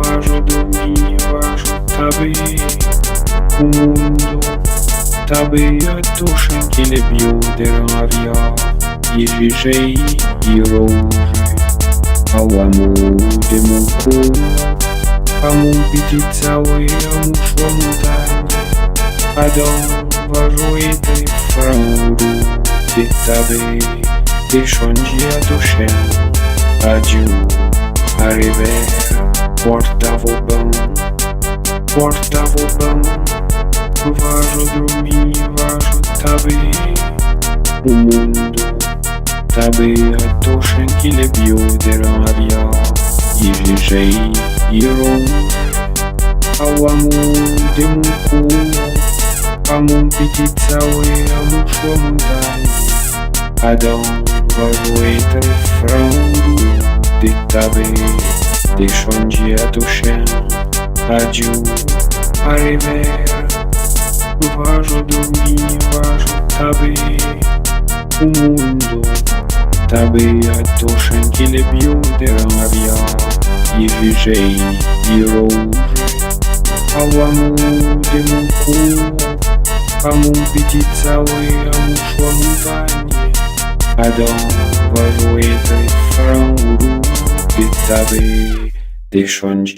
vejo dormir, vejo tabi o mundo, tabi duszę, kiedy bioderaria i żyżej i róży, a łamu dymuku, a mu piti cały, a mu szło montagne, a dom vejo tej frauru, de tabi, de shondia duszę, adieu, arriver, porta vobão, vejo dormir, vejo tabi o mundo, tabi duszę, kiedy bioderaria i żyżej i róży, a łamu dymuku, a mu piti cały, a mu szło montagne, a dom vejo tej frauru, de tabi, de shondia duszę, adieu, arriver, vejo dormir, vejo tabi o mundo, tabi duszę, kiedy bioderaria i żyżej i róży, a łamu dymuku, a mu piti cały, a mu szło montagne, a dom vejo tej frauru, de tabi, de shondia